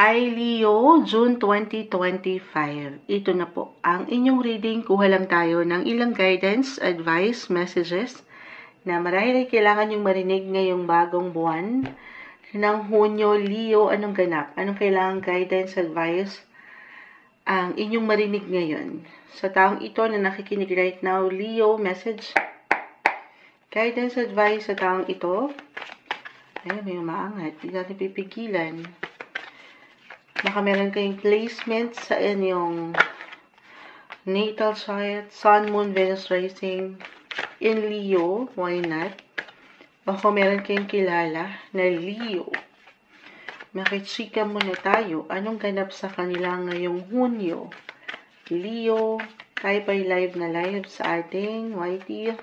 Hi Leo, June 2025. Ito na po ang inyong reading. Kuha lang tayo ng ilang guidance, advice, messages na marahil kailangan yung marinig ngayong bagong buwan ng Hunyo. Leo, anong ganap? Anong kailangan guidance, advice ang inyong marinig ngayon? Sa taong ito na nakikinig right now, Leo, message, guidance, advice sa taong ito. Ay, may umaangat. Hindi natin pipigilan. Baka meron kayong placement sa inyong natal chart, Sun, Moon, Venus, Rising in Leo, why not? Baka meron kayong kilala na Leo. Makichika muna tayo. Anong ganap sa kanila ngayong Hunyo? Leo, tayo pa'y live na live sa ating YT.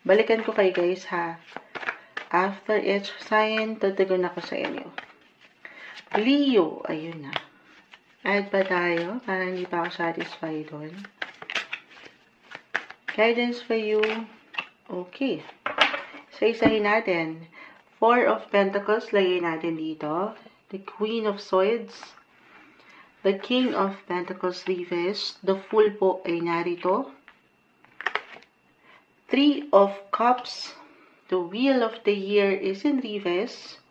Balikan ko kayo guys ha. After each sign, tutugon ako sa inyo. Leo, ayun na. Add pa tayo, para hindi pa ako satisfied doon. Guidance for you. Okay. So, isahin natin. Four of Pentacles, lagay natin dito. The Queen of Swords. The King of Pentacles, reversed. The Fool po ay narito. Three of Cups. The Wheel of the Year is in reverse.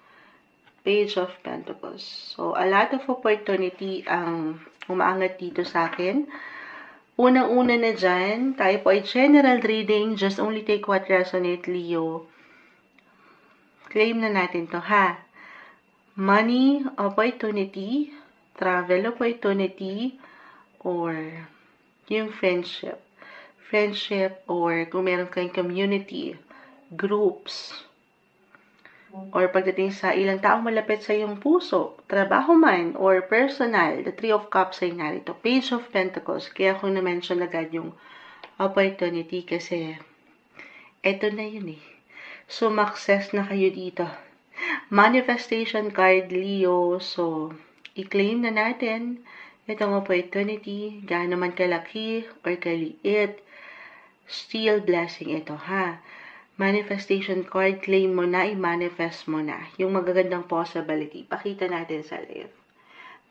Page of Pentacles. So, a lot of opportunity ang umaangat dito sa akin. Unang-una na dyan, tayo po ay general reading. Just only take what resonate, Leo. Claim na natin to, ha? Money opportunity, travel opportunity, or yung friendship. Friendship, or kung meron kayong community, groups, or pagdating sa ilang taong malapit sa iyong puso, trabaho man, or personal, the Three of Cups ay narito. Page of Pentacles, kaya kung na-mention agad yung opportunity kasi eto na yun eh. Sumakses na kayo dito. Manifestation card, Leo. So, i-claim na natin itong opportunity, gaano man kalaki or kaliit, still blessing ito, ha? Manifestation card, claim mo na, i-manifest mo na. Yung magagandang possibility, pakita natin sa live.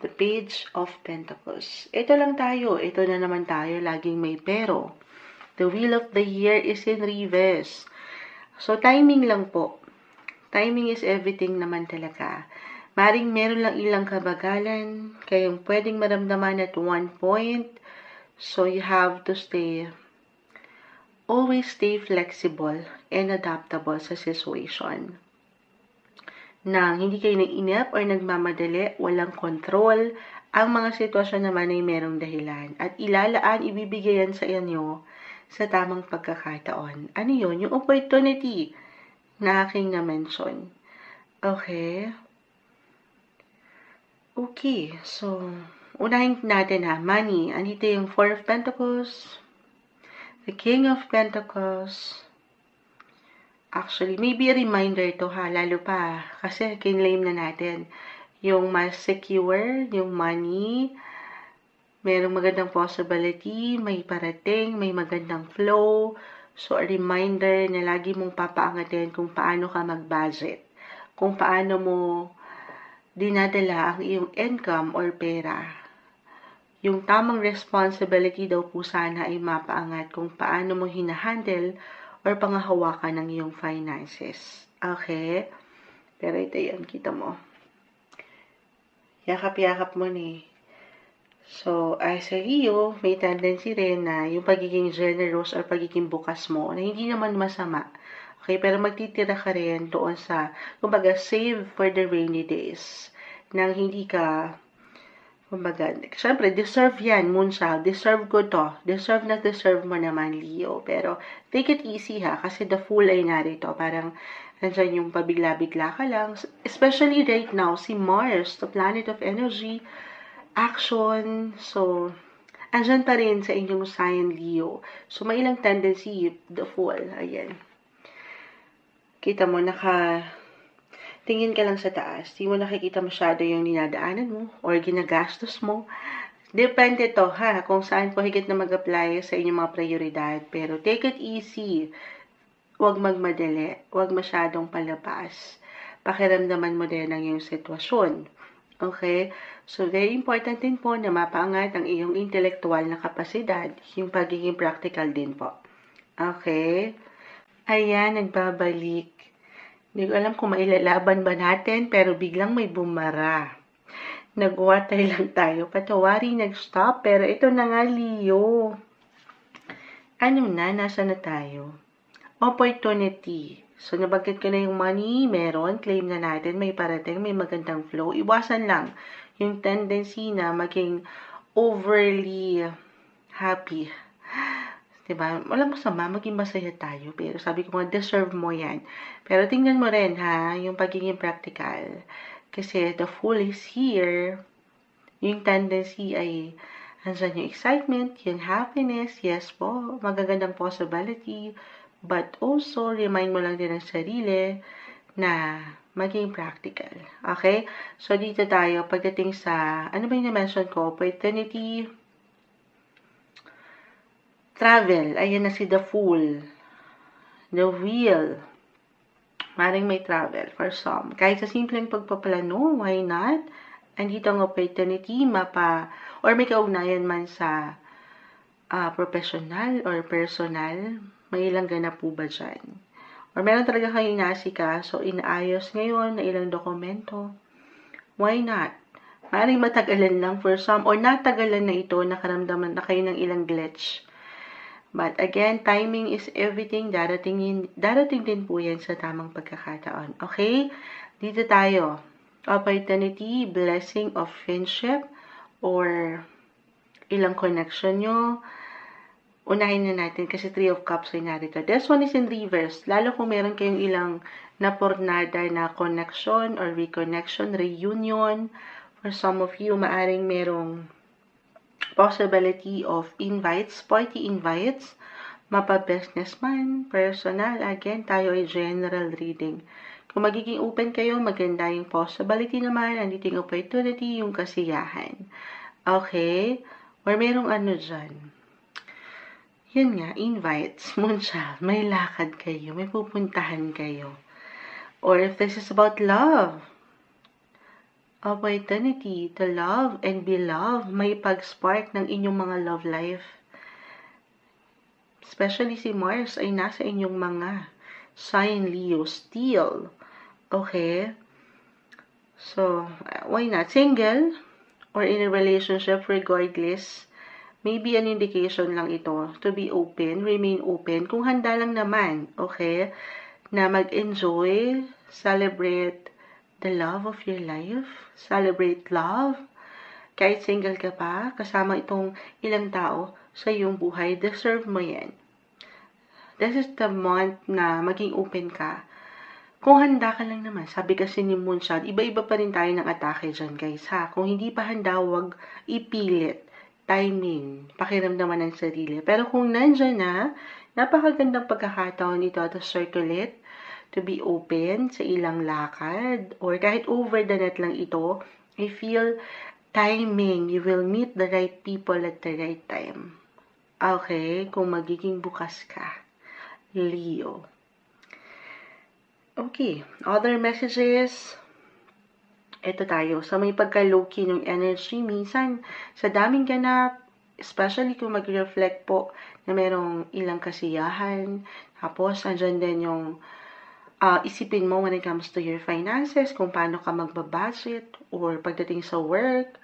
The Page of Pentacles. Ito lang tayo, ito na naman tayo, laging may pero. The Wheel of the Year is in reverse. So, timing lang po. Timing is everything naman talaga. Maring meron lang ilang kabagalan, kayong pwedeng maramdaman at one point. So, you have to always stay flexible and adaptable sa situation. Nang hindi kayo nag-inip or nagmamadali, walang control, ang mga sitwasyon naman ay merong dahilan. At ilalaan, ibibigayan sa inyo sa tamang pagkakataon. Ano yun? Yung opportunity na aking na-mention. Okay. Okay. So, unahin natin ha. Money. Andito yung Four of Pentacles. The King of Pentacles. Actually, maybe a reminder to ha, lalo pa. Kasi kinlaim na natin. Yung mas secure, yung money, merong magandang possibility, may parating, may magandang flow. So, a reminder na lagi mong papaangatin kung paano ka mag-budget. Kung paano mo dinadala ang iyong income or pera. Yung tamang responsibility daw po sana ay mapaangat kung paano mo hinahandle or pangahawakan ng iyong finances. Okay? Pero ito yan, kita mo. Yakap-yakap mo ni. So, as a Leo, may tendency rin na yung pagiging generous or pagiging bukas mo na hindi naman masama. Okay? Pero magtitira ka rin doon sa, kumbaga, save for the rainy days. Nang hindi ka kumbaga, syempre, deserve yan, Moonchild. Deserve ko to. Deserve na deserve mo naman, Leo. Pero, take it easy ha, kasi the Fool ay narito. Parang, nandyan yung pabigla-bigla ka lang. Especially right now, si Mars, the planet of energy, action. So, andyan pa rin sa inyong sign, Leo. So, may ilang tendency, the Fool. Ayan. Kita mo, tingin ka lang sa taas, di mo nakikita masyado yung dinadaanan mo or ginagastos mo. Depende to ha, kung saan po higit na mag-apply sa inyong mga prioridad. Pero take it easy. Huwag magmadali. Huwag masyadong palabas. Pakiramdaman mo din ang iyong sitwasyon. Okay? So, very important din po na mapaangat ang iyong intelektual na kapasidad, yung pagiging practical din po. Okay? Ayan, nagbabalik. Hindi ko alam kung mailalaban ba natin, pero biglang may bumara. Nag-water lang tayo. Patawari, nag-stop. Pero ito na nga, Leo. Ano na? Nasa na tayo? Opportunity. So, nabanggit ko na yung money, meron, claim na natin, may parating, may magandang flow. Iwasan lang yung tendency na maging overly happy. Diba? Walang masama, maging masaya tayo. Pero sabi ko nga, deserve mo yan. Pero tingnan mo rin ha, yung pagiging practical. Kasi the fool is here. Yung tendency ay andyan yung excitement, yung happiness, yes po, magagandang possibility. But also, remind mo lang din ang sarili na maging practical. Okay? So, dito tayo, pagdating sa, ano ba yung na-mention ko? Opportunity, travel, ayan na si the fool, the wheel, maring may travel for some. Kahit sa simpleng pagpaplano, why not? Andito ang opportunity, or may kaugnayan man sa professional or personal, may ilang ganap po ba dyan? Or meron talaga kayong inaasikaso, inaayos ngayon na ilang dokumento, why not? Maaaring matagalan lang for some, or natagalan na ito, nakaramdaman na kayo ng ilang glitch. But again, timing is everything. Darating din po yan sa tamang pagkakataon. Okay? Dito tayo. Opportunity, blessing of friendship, or ilang connection nyo. Unahin na natin kasi 3 of Cups ay narito. This one is in reverse. Lalo kung meron kayong ilang napornada na connection or reconnection, reunion. For some of you, maaring merong possibility of invites, party invites, mapa-business man, personal. Again, tayo ay general reading. Kung magiging open kayo, maganda yung possibility naman, andito yung opportunity, yung kasiyahan. Okay? Or merong ano dyan. Yun nga, invites, moonchild, may lakad kayo, may pupuntahan kayo. Or if this is about love, opportunity to love and be loved, may pag-spark ng inyong mga love life. Especially si Mars ay nasa inyong mga sign Leo still. Okay? So, why not? Single or in a relationship regardless, maybe an indication lang ito to be open, remain open, kung handa lang naman, okay, na mag-enjoy, celebrate the love of your life, celebrate love, kahit single ka pa, kasama itong ilang tao sa iyong buhay, deserve mo yan. This is the month na maging open ka. Kung handa ka lang naman, sabi kasi ni Moonshot, iba-iba pa rin tayo ng atake dyan guys ha. Kung hindi pa handa, huwag ipilit. Timing, pakiramdaman ng sarili. Pero kung nandyan na, napakagandang pagkakataon ito to circulate, to be open sa ilang lakad, or kahit over the net lang ito, I feel timing, you will meet the right people at the right time. Okay, kung magiging bukas ka, Leo. Okay, other messages, ito tayo, sa may pagka-low-key ng energy, minsan, sa daming ganap, especially kung mag-reflect po na merong ilang kasiyahan, tapos, andyan din yung isipin mo when it comes to your finances, kung paano ka magbabudget, or pagdating sa work,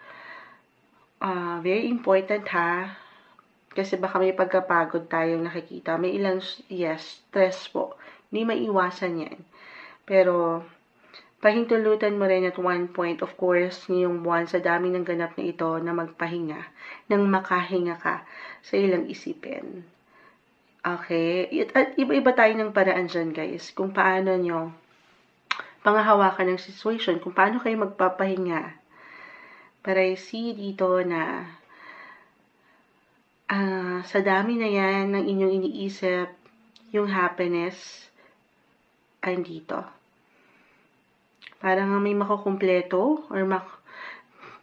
very important ha, kasi baka may pagkapagod tayong nakikita, may ilang, yes, stress po, hindi maiwasan yan, pero, pahintulutan mo rin at one point, of course, ngayong buwan, sa dami ng ganap na ito, na magpahinga, nang makahinga ka sa ilang isipin. Okay? At iba-iba tayo ng paraan dyan, guys, kung paano nyo pangahawakan ng situation, kung paano kayo magpapahinga. Para I see dito na sa dami na yan ng inyong iniisip, yung happiness ay dito. Parang may makukumpleto or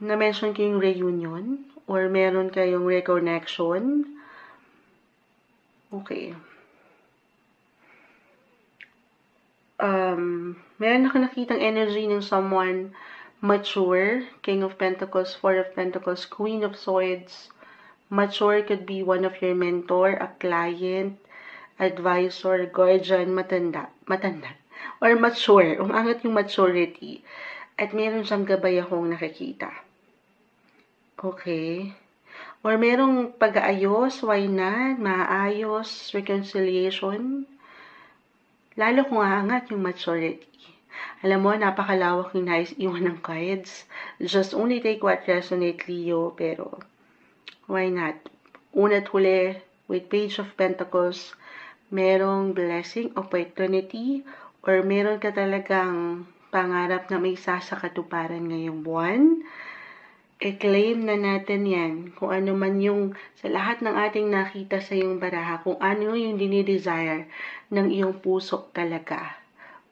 na-mention kayong reunion or meron kayong reconnection. Okay. Meron ako nakitang energy ng someone Mature, King of Pentacles, Four of Pentacles, Queen of Swords. Mature could be one of your mentor, a client, advisor, guardian, matanda, or mature, umangat yung maturity. At meron siyang gabay akong nakikita. Okay. Or merong pag-aayos, why not? Maayos, reconciliation. Lalo kung aangat yung maturity. Alam mo, napakalawak yung nais iwan ng cards. Just only take what resonate, Leo, pero why not? Una't huli, with Page of Pentacles, merong blessing, opportunity, or meron ka talagang pangarap na may sasakatuparan ngayong buwan. I-claim na natin yan. Kung ano man yung sa lahat ng ating nakita sa iyong baraha, kung ano yung dinidesire ng iyong puso talaga.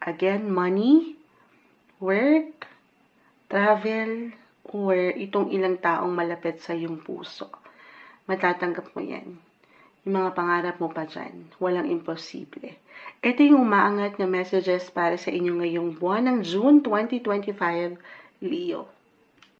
Again, money, work, travel, or itong ilang taong malapit sa iyong puso. Matatanggap mo yan. Yung mga pangarap mo pa dyan. Walang imposible. Ito yung umaangat na messages para sa inyo ngayong buwan ng June 2025, Leo.